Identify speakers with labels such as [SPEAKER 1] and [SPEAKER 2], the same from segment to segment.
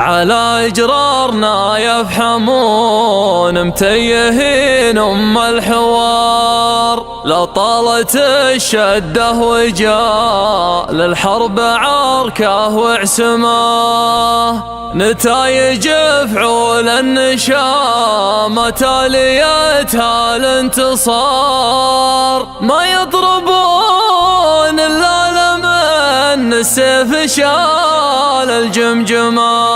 [SPEAKER 1] على إجرارنا يفحمون متيهين الحوار. لا طالت الشدة وجاء للحرب عركه وعسماه، نتايج فعول النشامة تاليتها الانتصار. ما يضربون إلا لمن السيف شال الجمجمة.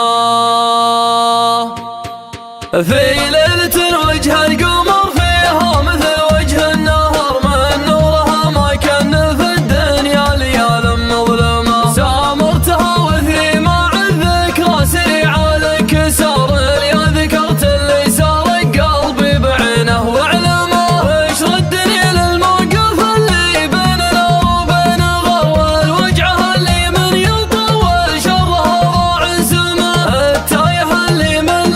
[SPEAKER 1] في ليلة وجه القمر فيها مثل وجه النهر، من نورها ما كان في الدنيا ليال مظلمة. سامرتها وثري مع الذكرى سريعة الانكسار، يا ذكرت اللي سارق قلبي بعينه وعلمه. وش ردني للموقف اللي بيننا وبين غول، وجعها اللي من يطول شرها ضاع سمه. التايه اللي من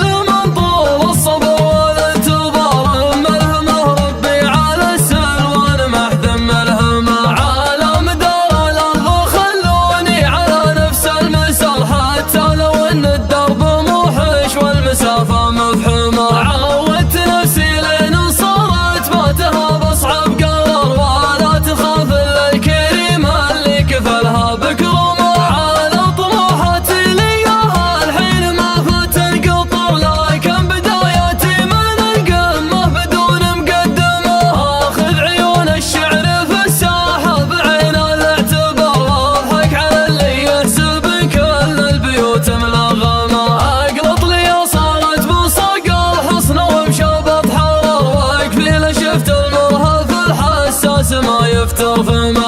[SPEAKER 1] طول الصبر والانتظار، ملهمه ربي على السلوان محذم ملهمه. على مدار الارض خلوني على نفس المسار، حتى لو ان الدرب موحش والمسافه مفحمه. عودت نفسي لين صارت ما تهاب اصعب قرار، ولا تخاف الا الكريمه اللي كفلها بكرمه. على طموحاتي لياها الحين ما فات القطر، لكن بداياتي من القمه بدون مقدمه. اخذ عيون الشعر في الساحه بعين الاعتبار، واضحك على اللي يحسب كل البيوت ملغمه. اقلط لي صارت بصق الحصن ومشابط حرار، واكفي له شفت المرهف الحساس ما يفتر فمه. ما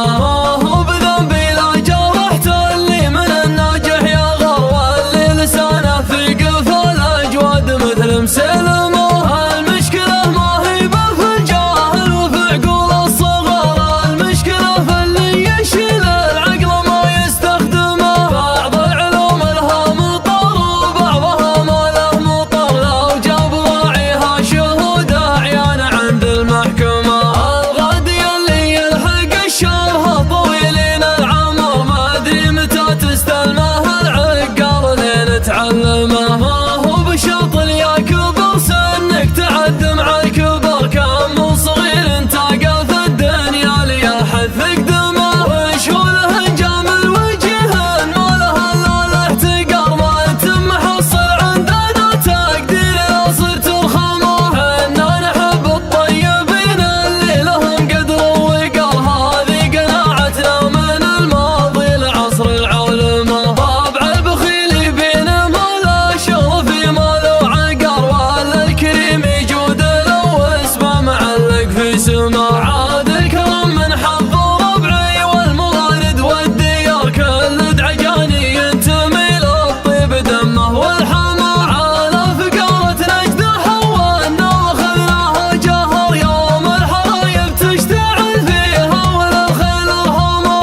[SPEAKER 1] هو بذنبي لا جرحت اللي من الناجح يغار، واللي لسانه في قفا الاجواد مثل مسلمه. المشكله ما هي في الجاهل وفي عقول الصغار، المشكله في اللي يشيل العقل ما يستخدمه. بعض العلوم لها مطر وبعضها ما له مطر، لو جاب ضاعيها شهود اعيان عند المحكمه. الغادي اللي يلحق الشرها طويلين العمر، ما ادري متى تستلمه العقال لين تعلمه. ما هو بشرط يا كبر سنك تعد مع الكبر، كم من صغير تاقى في الدنيا ليحث قدمه. وش هو له جامل وجهه ما له الا الاحتقار، ما انت محصل عندنا تقدير لا صرت رخمه. حنا نحب الطيبين اللي لهم قدر ووقار، هذه قناعتنا من الماضي لعصر العولمه. طبع البخيل يبين ما له شغل في ماله عقار، ولا الكريم يجود له واسمه معلق في سمه. عاد الكرم من حظ ربعي والموارد والديار، كل دعجاني ينتمي للطيب دمه والحمى. على فقارة نجد حوانا واخذناها جهر، يوم الحرايب تشتعل فيها والخيل ارهمه.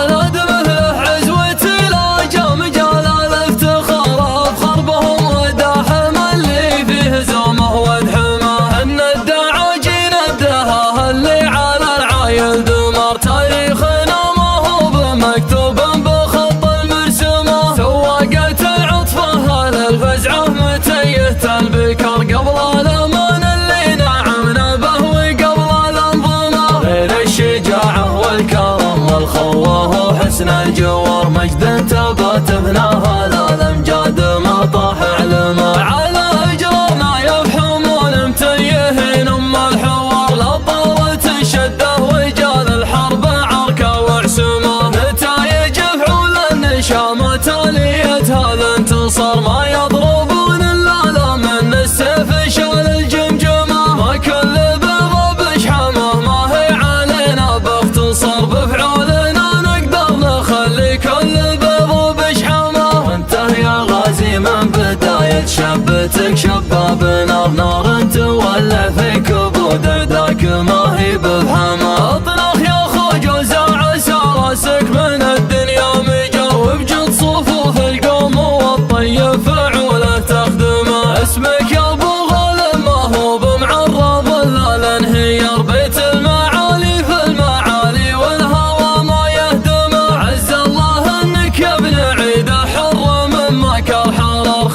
[SPEAKER 1] الاد مثله عزوتي لا جا مجال الافتخار، افخر بهم وداحم اللي فيه زومه وادحمه. ان الدعاجين الدهاه اللي على العايل دمر، تاريخنا ما هو بمكتوب بخط المرسمه. سواقة العطفه للفزعه متيهة البكر، قبل الامان اللي نعمنا به وقبل الانظمه. غير الشجاعه والكرم والخوه وحسن الجوار، مجد تبات ابنها الامجاد ما طاح علمه. على اجرارنا يفحمون متيهين الحوار، لا طالت الشده وجال الحرب عركه وعسمه. نتايج فعول النشامه تاليتها الانتصار، ما يضربون الا لمن السيف شال الجمجمه. ما كل بيضه بشحمه ما هي علينا باختصار، بفعولنا نقدر نخلي كل بيضه بشحمه. وانت يا غازي من بدايه شبتك شباب نار، نار تولع في كبود ذاك ما هي بفحمه. اطنخ يا خوج وزع راسك من الدنيا مجر، وبجد صفوف القوم والطيب فعوله تخدمه. اسمك يا ابو غالب ما هو بمعرض الا الانهيار، بيت المعالي في المعالي والهوى ما يهدمه. عز الله انك يا ابن عيد حر من مكر حرار،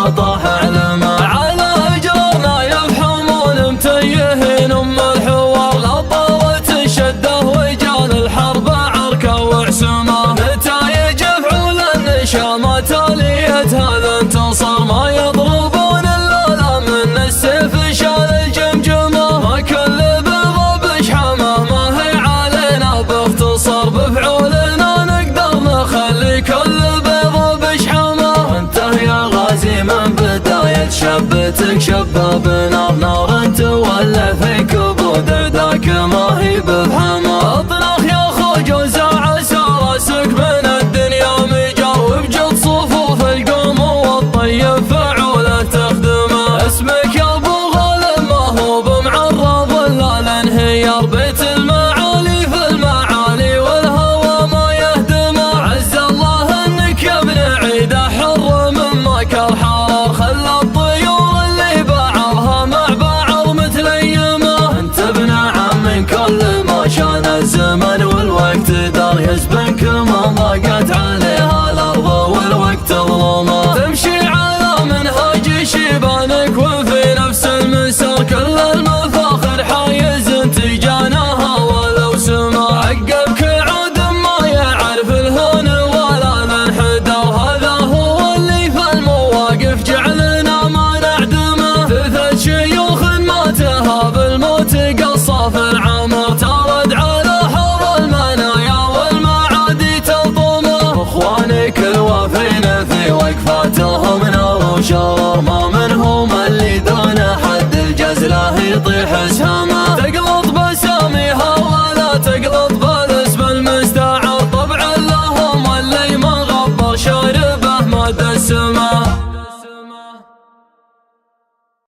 [SPEAKER 1] ما طاح علمه. على هجرنا يفحمون متيهين الحوار، لا طالت الشده وجال الحرب عركه وعسمه. نتايج فعول النشامه تاليتها الانتصار، ما يضربون الا من السيف شال الجمجمه. ما كل بيضه بشحمه ما هي علينا باختصار، بفعولنا نقدر نخلي كل بيضه بشحمه. انت يا غازي من بدايه شبتك شباب نار، نار تولع في كبود ذاك ما هي بفحمه.